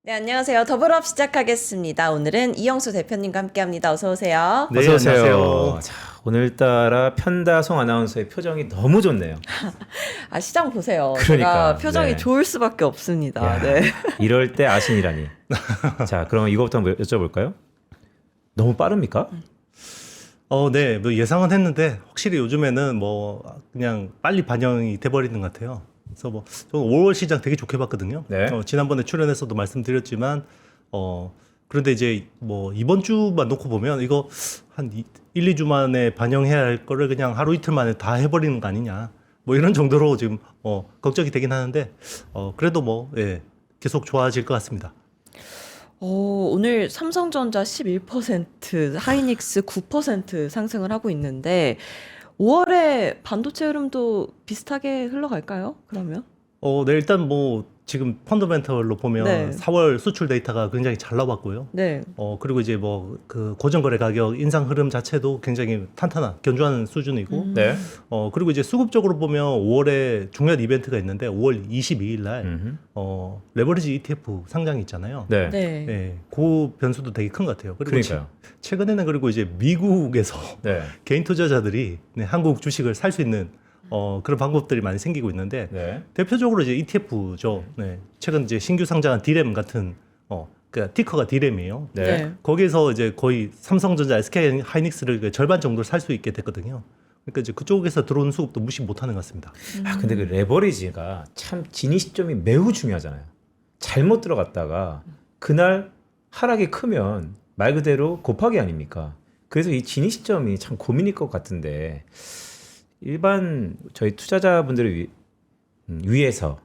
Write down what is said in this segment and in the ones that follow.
네, 안녕하세요. 더블업 시작하겠습니다. 오늘은 이영수 대표님과 함께합니다. 어서 오세요. 네, 어서 오세요. 안녕하세요. 자, 오늘따라 편다송 아나운서의 표정이 너무 좋네요. 아, 시장 보세요. 그러니까, 제가 표정이 네. 좋을 수밖에 없습니다. 야, 네. 이럴 때 아신이라니. 자, 그럼 이거부터 한번 여쭤볼까요? 너무 빠릅니까? 네, 뭐 예상은 했는데 확실히 요즘에는 뭐 그냥 빨리 반영이 돼버리는 것 같아요. 그래서 뭐 저는 5월 시장 되게 좋게 봤거든요. 네. 지난번에 출연해서도 말씀드렸지만 그런데 이제 뭐 이번 주만 놓고 보면 이거 한 1, 2주 만에 반영해야 할 거를 그냥 하루 이틀 만에 다 해버리는 거 아니냐. 뭐 이런 정도로 지금 걱정이 되긴 하는데 그래도 뭐 계속 좋아질 것 같습니다. 오늘 삼성전자 11%, 하이닉스 9% 상승을 하고 있는데 5월에 반도체 흐름도 비슷하게 흘러갈까요? 그러면? 네, 일단 뭐 지금 펀더멘털로 보면 네. 4월 수출 데이터가 굉장히 잘 나왔고요. 네. 그리고 이제 뭐 그 고정거래 가격 인상 흐름 자체도 굉장히 탄탄한 견조한 수준이고, 네. 그리고 이제 수급적으로 보면 5월에 중요한 이벤트가 있는데 5월 22일 날 레버리지 ETF 상장이 있잖아요. 네. 네. 네, 그 변수도 되게 큰 것 같아요. 그리고 그러니까요. 최근에는 그리고 이제 미국에서 네. 개인 투자자들이 한국 주식을 살 수 있는 그런 방법들이 많이 생기고 있는데 네. 대표적으로 이제 ETF죠. 네. 최근 이제 신규 상장한 디램 같은 그 티커가 디램이에요. 네. 거기에서 이제 거의 삼성전자, SK 하이닉스를 그 절반 정도를 살 수 있게 됐거든요. 그러니까 이제 그쪽에서 들어오는 수급도 무시 못하는 것 같습니다. 아, 근데 그 레버리지가 참 진입 시점이 매우 중요하잖아요. 잘못 들어갔다가 그날 하락이 크면 말 그대로 곱하기 아닙니까? 그래서 이 진입 시점이 참 고민일 것 같은데 일반 저희 투자자분들을 위해서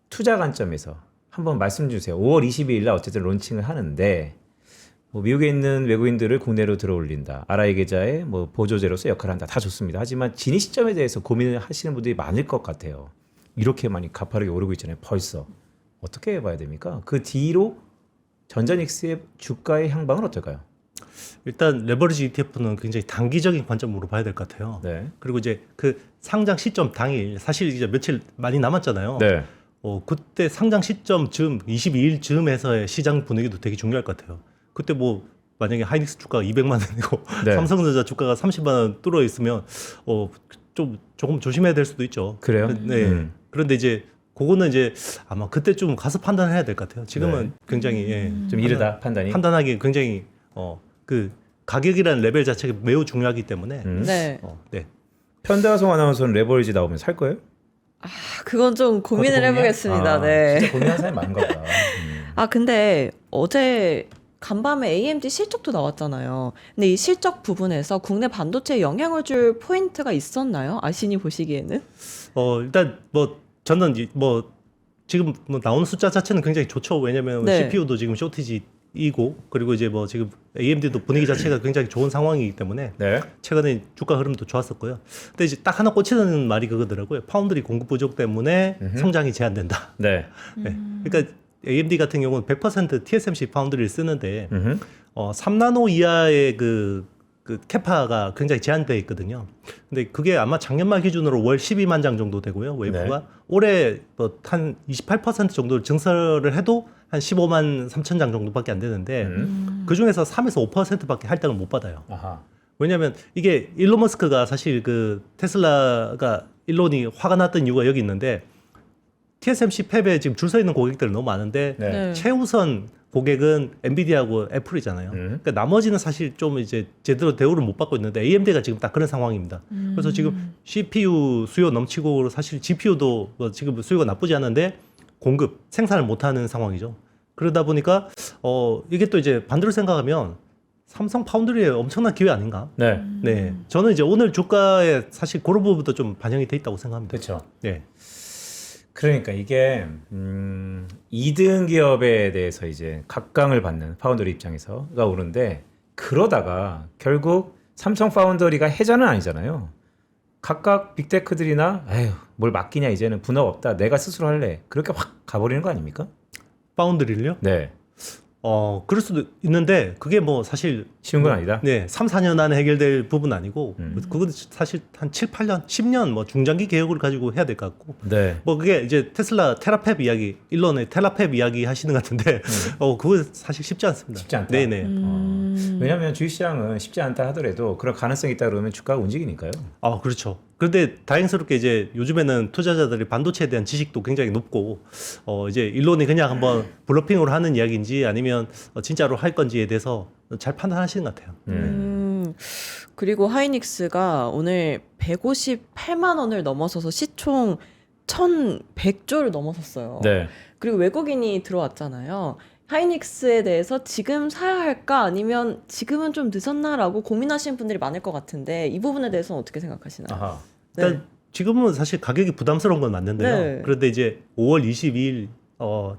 투자 관점에서 한번 말씀 주세요. 5월 22일 날 어쨌든 론칭을 하는데 뭐 미국에 있는 외국인들을 국내로 들어올린다. RI 계좌의 뭐 보조제로서 역할을 한다. 다 좋습니다. 하지만 진입 시점에 대해서 고민을 하시는 분들이 많을 것 같아요. 이렇게 많이 가파르게 오르고 있잖아요. 벌써. 어떻게 봐야 됩니까? 그 뒤로 전자닉스의 주가의 향방은 어떨까요? 일단 레버리지 ETF는 굉장히 단기적인 관점으로 봐야 될 것 같아요. 네. 그리고 이제 그 상장 시점 당일 사실 이제 며칠 많이 남았잖아요. 네. 그때 상장 시점 즈음 22일 즈음에서의 시장 분위기도 되게 중요할 것 같아요. 그때 뭐 만약에 하이닉스 주가가 200만 원이고 네. 삼성전자 주가가 30만 원 뚫어 있으면 조금 조심해야 될 수도 있죠. 그래요? 네. 그런데 이제 그거는 이제 아마 그때 좀 가서 판단해야 될 것 같아요. 지금은 굉장히 좀 이르다 판단이. 판단하기 굉장히 그 가격이라는 레벨 자체가 매우 중요하기 때문에 네. 네. 편다송 아나운서는 레버리지 나오면 살 거예요? 그건 좀 고민을 그것도 고민이야? 해보겠습니다. 아, 네. 진짜 고민하는 사람이 많은가 보다. 아, 근데 어제 간밤에 AMD 실적도 나왔잖아요. 근데 이 실적 부분에서 국내 반도체에 영향을 줄 포인트가 있었나요? 아신이 보시기에는? 일단 뭐 저는 뭐 지금 뭐 나오는 숫자 자체는 굉장히 좋죠. 왜냐면 네. CPU도 지금 쇼티지이고 그리고 이제 뭐 지금 AMD도 분위기 자체가 굉장히 좋은 상황이기 때문에 네. 최근에 주가 흐름도 좋았었고요. 근데 이제 딱 하나 꽂히는 말이 그거더라고요. 파운드리 공급 부족 때문에 성장이 제한된다. 네. 네. 그러니까 AMD 같은 경우는 100% TSMC 파운드리를 쓰는데 3나노 이하의 그 캐파가 굉장히 제한되어 있거든요. 근데 그게 아마 작년 말 기준으로 월 12만 장 정도 되고요. 웨이프가 네. 올해 뭐 한 28% 정도 증설을 해도 한 15만 3천 장 정도밖에 안 되는데 그 중에서 3에서 5%밖에 할당을 못 받아요. 아하. 왜냐하면 이게 일론 머스크가 사실 그 테슬라가 일론이 화가 났던 이유가 여기 있는데 TSMC 팹에 지금 줄 서 있는 고객들이 너무 많은데 네. 네. 최우선 고객은 엔비디아하고 애플이잖아요. 그러니까 나머지는 사실 좀 이제 제대로 대우를 못 받고 있는데 AMD가 지금 딱 그런 상황입니다. 그래서 지금 CPU 수요 넘치고 사실 GPU도 뭐 지금 수요가 나쁘지 않은데 공급 생산을 못하는 상황이죠. 그러다 보니까 이게 또 이제 반대로 생각하면 삼성 파운드리의 엄청난 기회 아닌가? 네. 네, 저는 이제 오늘 주가에 사실 그런 부분도 좀 반영이 돼 있다고 생각합니다. 그렇죠. 네. 그러니까 이게 2등 기업에 대해서 이제 각광을 받는 파운더리 입장에서가 오는데 그러다가 결국 삼성 파운더리가 해자는 아니잖아요. 각각 빅테크들이나 에휴 뭘 맡기냐 이제는 분업 없다 내가 스스로 할래 그렇게 확 가버리는 거 아닙니까? 파운드리를요? 네. 그럴 수도 있는데 그게 뭐 사실 쉬운 건 아니다. 네, 3, 4년 안에 해결될 부분은 아니고 그건 사실 한 7, 8년, 10년 뭐 중장기 계획을 가지고 해야 될 것 같고 네. 뭐 그게 이제 테슬라 테라팹 이야기, 일론의 테라팹 이야기 하시는 것 같은데 그거 사실 쉽지 않습니다. 쉽지 않다. 네네. 왜냐하면 주식시장은 쉽지 않다 하더라도 그런 가능성이 있다 그러면 주가가 움직이니까요. 그렇죠. 그런데 다행스럽게 이제 요즘에는 투자자들이 반도체에 대한 지식도 굉장히 높고 이제 일론이 그냥 한번 블러핑으로 하는 이야기인지 아니면 진짜로 할 건지에 대해서 잘 판단하시는 것 같아요. 그리고 하이닉스가 오늘 158만 원을 넘어서서 시총 1,100조를 넘어섰어요. 네. 그리고 외국인이 들어왔잖아요. 하이닉스에 대해서 지금 사야 할까 아니면 지금은 좀 늦었나라고 고민하시는 분들이 많을 것 같은데 이 부분에 대해서는 어떻게 생각하시나요? 아하. 일단 지금은 사실 가격이 부담스러운 건 맞는데요. 네. 그런데 이제 5월 22일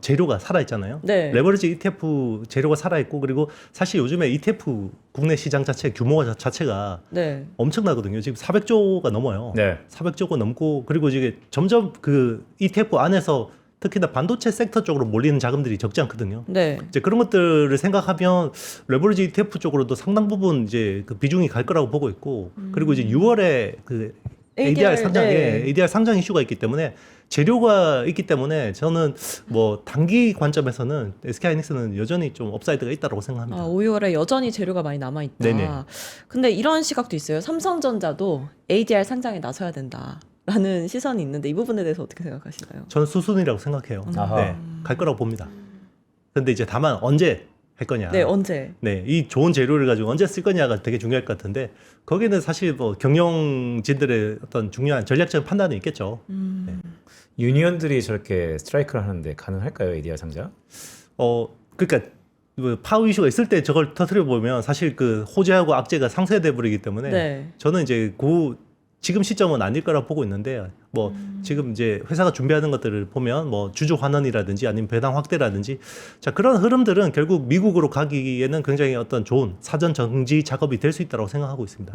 재료가 살아있잖아요. 네. 레버리지 ETF 재료가 살아있고 그리고 사실 요즘에 ETF 국내 시장 자체 규모가 자체가 네. 엄청나거든요. 지금 400조가 넘어요. 네. 400조가 넘고 그리고 이게 점점 그 ETF 안에서 특히나 반도체 섹터 쪽으로 몰리는 자금들이 적지 않거든요. 네. 이제 그런 것들을 생각하면 레버리지 ETF 쪽으로도 상당 부분 이제 그 비중이 갈 거라고 보고 있고 그리고 이제 6월에 그 ADR 상장, 네. ADR 상장 이슈가 있기 때문에 재료가 있기 때문에 저는 뭐 단기 관점에서는 SK하이닉스는 여전히 좀 업사이드가 있다고 생각합니다. 5, 6월에 여전히 재료가 많이 남아있다. 네네. 근데 이런 시각도 있어요. 삼성전자도 ADR 상장에 나서야 된다라는 시선이 있는데 이 부분에 대해서 어떻게 생각하시나요? 저는 수순이라고 생각해요. 아하. 네, 갈 거라고 봅니다. 근데 이제 다만 언제 할 거냐. 네, 언제? 네, 이 좋은 재료를 가지고 언제 쓸 거냐가 되게 중요할 것 같은데 거기는 사실 뭐 경영진들의 어떤 중요한 전략적인 판단이 있겠죠. 유니언들이 저렇게 스트라이크를 하는데 가능할까요? ADR 상장? 그러니까 뭐 파워 이슈가 있을 때 저걸 터뜨려 보면 사실 그 호재하고 악재가 상쇄돼 버리기 때문에 네. 저는 이제 지금 시점은 아닐 거라고 보고 있는데 뭐 지금 이제 회사가 준비하는 것들을 보면 뭐 주주 환원이라든지 아니면 배당 확대라든지 자 그런 흐름들은 결국 미국으로 가기에는 굉장히 어떤 좋은 사전 정지 작업이 될 수 있다고 생각하고 있습니다.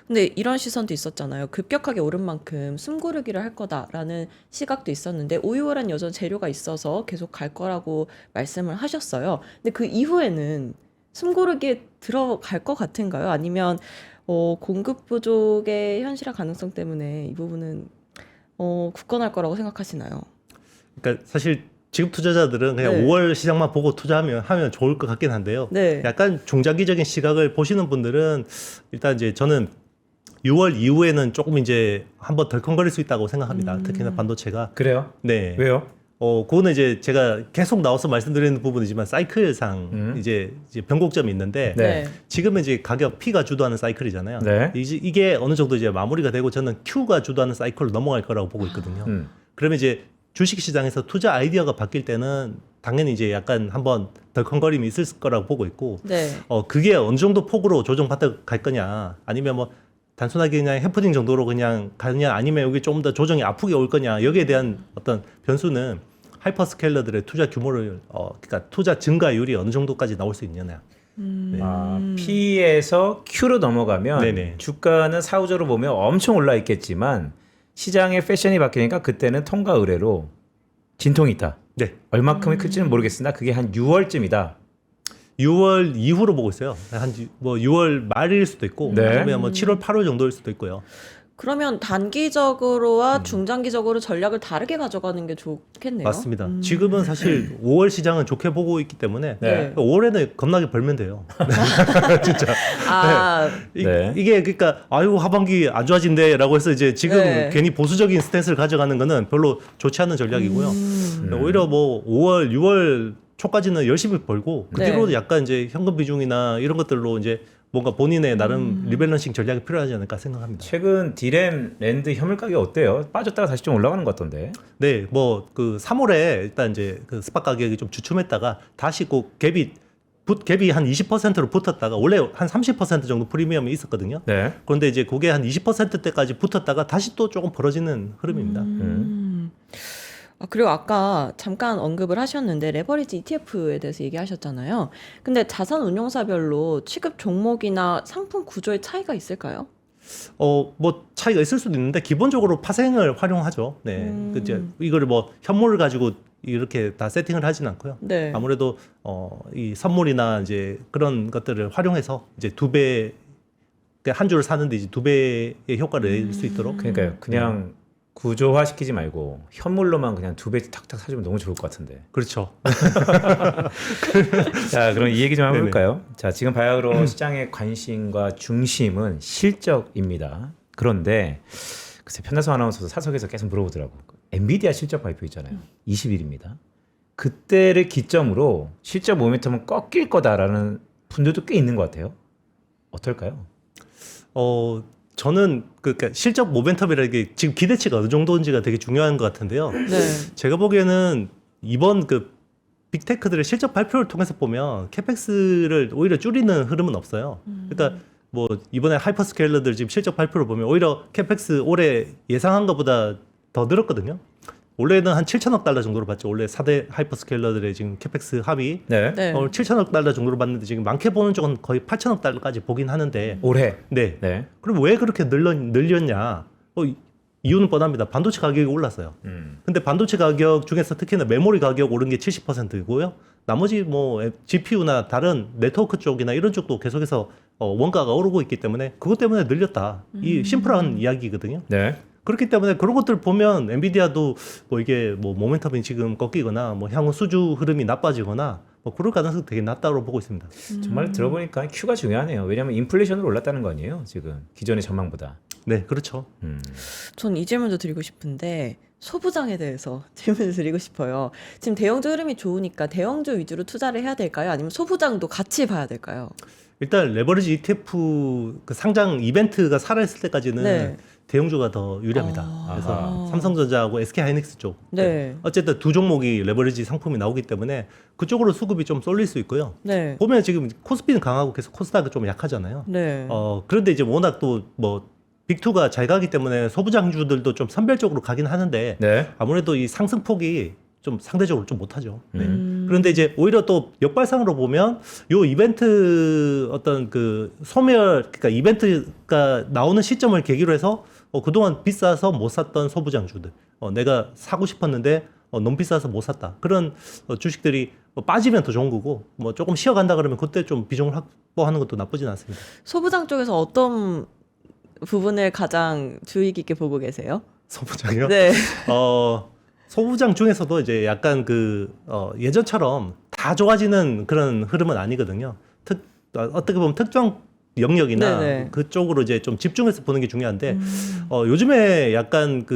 근데 이런 시선도 있었잖아요. 급격하게 오른 만큼 숨고르기를 할 거다라는 시각도 있었는데 5, 6월엔 여전 재료가 있어서 계속 갈 거라고 말씀을 하셨어요. 근데 그 이후에는 숨고르기에 들어갈 것 같은가요? 아니면 공급 부족의 현실화 가능성 때문에 이 부분은 굳건할 거라고 생각하시나요? 그러니까 사실 지금 투자자들은 그냥 네. 5월 시장만 보고 하면 좋을 것 같긴 한데요. 네. 약간 중장기적인 시각을 보시는 분들은 일단 이제 저는 6월 이후에는 조금 이제 한번 덜컹거릴 수 있다고 생각합니다. 특히나 반도체가. 그래요? 네. 왜요? 그거는 이제 제가 계속 나와서 말씀드리는 부분이지만 사이클상 이제 변곡점이 있는데 네. 지금은 이제 가격 P가 주도하는 사이클이잖아요. 네. 이게 어느 정도 이제 마무리가 되고 저는 Q가 주도하는 사이클로 넘어갈 거라고 보고 있거든요. 그러면 이제 주식 시장에서 투자 아이디어가 바뀔 때는 당연히 이제 약간 한번 덜컹거림이 있을 거라고 보고 있고 네. 그게 어느 정도 폭으로 조정받아 갈 거냐 아니면 뭐 단순하게 그냥 해프닝 정도로 그냥 가느냐 아니면 여기 조금 더 조정이 아프게 올 거냐 여기에 대한 어떤 변수는 하이퍼스케일러들의 투자 규모를 그러니까 투자 증가율이 어느 정도까지 나올 수 있느냐. 네. P에서 Q로 넘어가면 네네. 주가는 사후적으로 보면 엄청 올라 있겠지만 시장의 패션이 바뀌니까 그때는 통과 의뢰로 진통이 있다. 네. 얼마큼이 클지는 모르겠으나 그게 한 6월쯤이다. 6월 이후로 보고 있어요. 한 뭐 6월 말일 수도 있고 네. 아니면 뭐 7월 8월 정도일 수도 있고요. 그러면 단기적으로와 중장기적으로 전략을 다르게 가져가는 게 좋겠네요. 맞습니다. 지금은 사실 5월 시장은 좋게 보고 있기 때문에 네. 5월에는 겁나게 벌면 돼요. 진짜. 아, 네. 이게 그러니까 아유 하반기 안 좋아진대라고 해서 이제 지금 네. 괜히 보수적인 스탠스를 가져가는 거는 별로 좋지 않은 전략이고요. 오히려 뭐 5월, 6월 초까지는 열심히 벌고 그 네. 뒤로 약간 이제 현금 비중이나 이런 것들로 이제 뭔가 본인의 나름 리밸런싱 전략이 필요하지 않을까 생각합니다. 최근 디램 랜드 현물 가격이 어때요? 빠졌다가 다시 좀 올라가는 것 같던데. 네, 뭐 그 3월에 일단 이제 그 스팟 가격이 좀 주춤했다가 다시 꼭 갭이 한 20%로 붙었다가 원래 한 30% 정도 프리미엄이 있었거든요. 네. 그런데 이제 그게 한 20%대까지 붙었다가 다시 또 조금 벌어지는 흐름입니다. 그리고 아까 잠깐 언급을 하셨는데 레버리지 ETF에 대해서 얘기하셨잖아요. 근데 자산운용사별로 취급 종목이나 상품 구조의 차이가 있을까요? 뭐 차이가 있을 수도 있는데 기본적으로 파생을 활용하죠. 네, 이제 이거를 뭐 현물을 가지고 이렇게 다 세팅을 하진 않고요. 네. 아무래도 이 선물이나 이제 그런 것들을 활용해서 이제 2배 한 주를 사는데 이제 2배의 효과를 낼 수 있도록. 그러니까요. 그냥 구조화 시키지 말고 현물로만 그냥 2배 탁탁 사주면 너무 좋을 것 같은데. 그렇죠. 자, 그럼 이 얘기 좀 한번 네네. 해볼까요? 자, 지금 바야흐로 시장의 관심과 중심은 실적입니다. 그런데 글쎄 편나성 아나운서도 사석에서 계속 물어보더라고. 엔비디아 실적 발표 있잖아요. 20일입니다. 그때를 기점으로 실적 모멘텀은 꺾일 거다라는 분들도 꽤 있는 것 같아요. 어떨까요? 저는 그러니까 실적 모멘텀이라는 게 지금 기대치가 어느 정도인지가 되게 중요한 것 같은데요. 네. 제가 보기에는 이번 그 빅테크들의 실적 발표를 통해서 보면 캐펙스를 오히려 줄이는 흐름은 없어요. 그러니까 뭐 이번에 하이퍼스케일러들 지금 실적 발표를 보면 오히려 캐펙스 올해 예상한 것보다 더 늘었거든요. 원래는 한 7천억 달러 정도로 봤죠. 원래 4대 하이퍼스케일러들의 지금 캐펙스 합이 네. 7천억 달러 정도로 봤는데 지금 많게 보는 쪽은 거의 8천억 달러까지 보긴 하는데 올해. 네. 네. 그럼 왜 그렇게 늘렸냐? 이유는 뻔합니다. 반도체 가격이 올랐어요. 근데 반도체 가격 중에서 특히나 메모리 가격 오른 게 70%고요. 나머지 뭐 GPU나 다른 네트워크 쪽이나 이런 쪽도 계속해서 원가가 오르고 있기 때문에 그것 때문에 늘렸다. 이 심플한 이야기거든요. 네. 그렇기 때문에 그런 것들 보면 엔비디아도 뭐 이게 뭐 모멘텀이 지금 꺾이거나 뭐 향후 수주 흐름이 나빠지거나 뭐 그럴 가능성이 되게 낮다고 보고 있습니다. 정말 들어보니까 Q가 중요하네요. 왜냐하면 인플레이션으로 올랐다는 거 아니에요? 지금 기존의 전망보다. 네, 그렇죠. 전 이 질문도 드리고 싶은데 소부장에 대해서 질문을 드리고 싶어요. 지금 대형주 흐름이 좋으니까 대형주 위주로 투자를 해야 될까요? 아니면 소부장도 같이 봐야 될까요? 일단 레버리지 ETF 그 상장 이벤트가 살아있을 때까지는 네. 대형주가 더 유리합니다. 아. 그래서 아하. 삼성전자하고 SK하이닉스 쪽. 네. 어쨌든 두 종목이 레버리지 상품이 나오기 때문에 그쪽으로 수급이 좀 쏠릴 수 있고요. 네. 보면 지금 코스피는 강하고 계속 코스닥은 좀 약하잖아요. 네. 그런데 이제 워낙 또 뭐 빅2가 잘 가기 때문에 소부장주들도 좀 선별적으로 가긴 하는데 네. 아무래도 이 상승폭이 좀 상대적으로 좀 못하죠. 네. 그런데 이제 오히려 또 역발상으로 보면 요 이벤트 어떤 그 소멸 그러니까 이벤트가 나오는 시점을 계기로 해서 그동안 비싸서 못 샀던 소부장주들 내가 사고 싶었는데 너무 비싸서 못 샀다. 그런 주식들이 빠지면 더 좋은 거고 뭐 조금 쉬어간다 그러면 그때 좀 비중을 확보하는 것도 나쁘진 않습니다. 소부장 쪽에서 어떤 부분을 가장 주의 깊게 보고 계세요? 소부장이요? 네. 소부장 중에서도 이제 약간 예전처럼 다 좋아지는 그런 흐름은 아니거든요. 어떻게 보면 특정 영역이나 네네. 그쪽으로 이제 좀 집중해서 보는 게 중요한데 요즘에 약간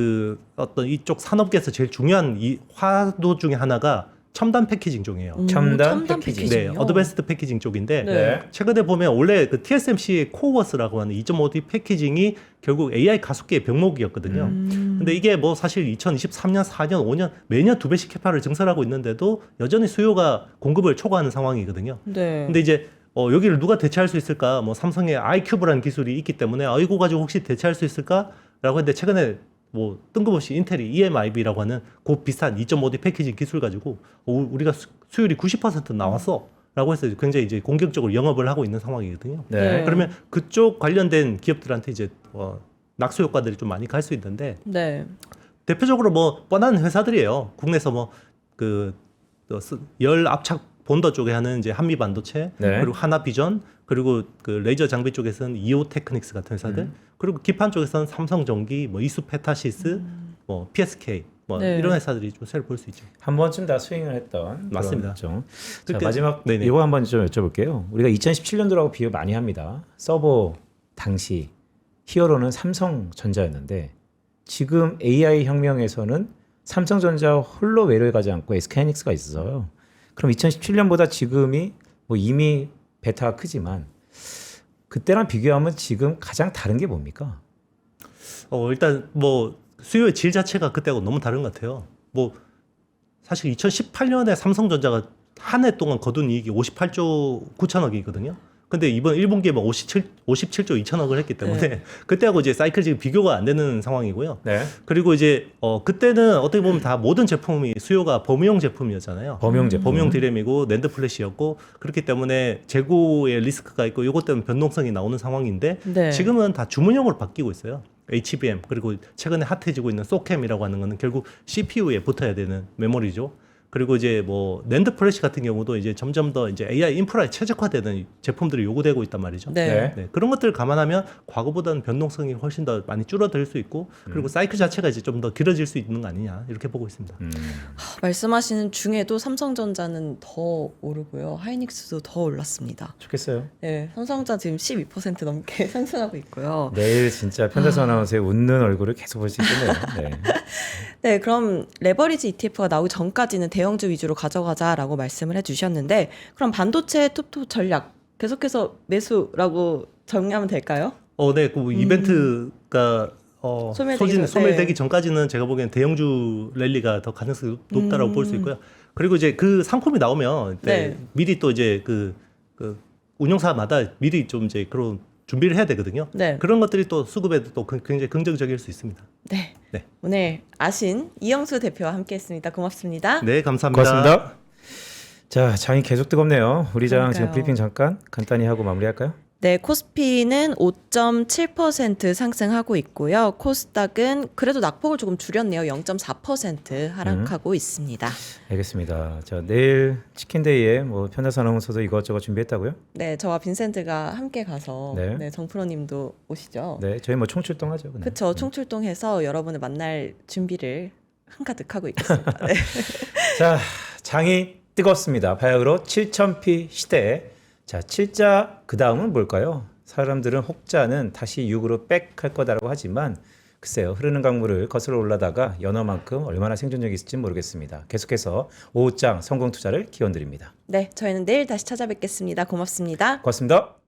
어떤 이쪽 산업계에서 제일 중요한 이 화두 중에 하나가 첨단 패키징 쪽이에요. 첨단 패키징. 네, 어드밴스드 패키징 쪽인데 네. 최근에 보면 원래 그 TSMC의 코어워스라고 하는 2.5D 패키징이 결국 AI 가속기의 병목이었거든요. 근데 이게 뭐 사실 2023년, 4년, 5년 매년 2배씩 캐파를 증설하고 있는데도 여전히 수요가 공급을 초과하는 상황이거든요. 네. 근데 이제 여기를 누가 대체할 수 있을까? 뭐 삼성의 iCube라는 기술이 있기 때문에 이거 가지고 혹시 대체할 수 있을까라고 했는데 최근에 뭐 뜬금없이 인텔이 EMIB라고 하는 그 비슷한 2.5D 패키징 기술 가지고 우리가 수율이 90% 나왔어라고 해서 굉장히 이제 공격적으로 영업을 하고 있는 상황이거든요. 네. 그러면 그쪽 관련된 기업들한테 이제 낙수 효과들이 좀 많이 갈 수 있는데 네. 대표적으로 뭐 뻔한 회사들이에요. 국내에서 뭐 열 압착 본더 쪽에 하는 이제 한미 반도체 네. 그리고 하나비전 그리고 그 레이저 장비 쪽에서는 이오 테크닉스 같은 회사들 그리고 기판 쪽에서는 삼성전기 뭐 이수페타시스 뭐 PSK 뭐 네. 이런 회사들이 좀 새로 볼 수 있죠. 한 번쯤 다 스윙을 했던 맞습니다. 자, 그러니까- 마지막 네네. 이거 한번 좀 여쭤볼게요. 우리가 2017년도라고 비교 많이 합니다. 서버 당시 히어로는 삼성전자였는데 지금 AI 혁명에서는 삼성전자 홀로 외로가지 않고 SK하이닉스가 있어요. 그럼 2017년보다 지금이 뭐 이미 베타가 크지만 그때랑 비교하면 지금 가장 다른 게 뭡니까? 일단 뭐 수요의 질 자체가 그때하고 너무 다른 것 같아요. 뭐 사실 2018년에 삼성전자가 한 해 동안 거둔 이익이 58조 9천억이거든요. 근데 이번 1분기에 막 57조 2천억을 했기 때문에 그때하고 이제 사이클 지금 비교가 안 되는 상황이고요. 네. 그리고 이제 그때는 어떻게 보면 다 모든 제품이 수요가 범위용 제품이었잖아요. 범용 제품. 범용 디램이고 낸드 플래시였고 그렇기 때문에 재고의 리스크가 있고 이것 때문에 변동성이 나오는 상황인데 네. 지금은 다 주문형으로 바뀌고 있어요. HBM 그리고 최근에 핫해지고 있는 소캠이라고 하는 거는 결국 CPU에 붙어야 되는 메모리죠. 그리고 이제 뭐 낸드 플래시 같은 경우도 이제 점점 더 이제 AI 인프라에 최적화되는 제품들이 요구되고 있단 말이죠. 네. 네, 그런 것들을 감안하면 과거보다는 변동성이 훨씬 더 많이 줄어들 수 있고 그리고 사이클 자체가 이제 좀 더 길어질 수 있는 거 아니냐 이렇게 보고 있습니다. 말씀하시는 중에도 삼성전자는 더 오르고요. 하이닉스도 더 올랐습니다. 좋겠어요. 네, 삼성전자 지금 12% 넘게 상승하고 있고요. 내일 진짜 편대선 아나운서의 웃는 얼굴을 계속 볼 수 있겠네요. 네. 네, 그럼 레버리지 ETF가 나오기 전까지는 대형주 위주로 가져가자라고 말씀을 해주셨는데 그럼 반도체 톱톱 전략 계속해서 매수라고 정리하면 될까요? 네, 그 이벤트가 소멸되기 네. 전까지는 제가 보기엔 대형주 랠리가 더 가능성이 높다라고 볼 수 있고요. 그리고 이제 그 상품이 나오면 네. 미리 또 이제 그 운용사마다 미리 좀 이제 그런 준비를 해야 되거든요. 네. 그런 것들이 또 수급에도 또 굉장히 긍정적일 수 있습니다. 네. 네. 오늘 아신 이영수 대표와 함께했습니다. 고맙습니다. 네, 감사합니다. 고맙습니다. 자, 장이 계속 뜨겁네요. 우리 장 지금 그러니까요. 브리핑 잠깐 간단히 하고 마무리할까요? 네, 코스피는 5.7% 상승하고 있고요. 코스닥은 그래도 낙폭을 조금 줄였네요. 0.4% 하락하고 있습니다. 알겠습니다. 자, 내일 치킨데이에 뭐 편대선 아나운서도 이것저것 준비했다고요? 네, 저와 빈센트가 함께 가서 네. 네, 정프로님도 오시죠. 네, 저희 뭐 총출동하죠. 그냥. 그렇죠. 총출동해서 여러분을 만날 준비를 한가득 하고 있겠습니다. 네. 자, 장이 뜨겁습니다. 바야흐로 7000P 시대. 자, 7자 그 다음은 뭘까요? 사람들은 혹자는 다시 6으로 빽할 거다라고 하지만 글쎄요, 흐르는 강물을 거슬러 올라다가 연어만큼 얼마나 생존력이 있을지 모르겠습니다. 계속해서 5장 성공 투자를 기원드립니다. 네, 저희는 내일 다시 찾아뵙겠습니다. 고맙습니다. 고맙습니다.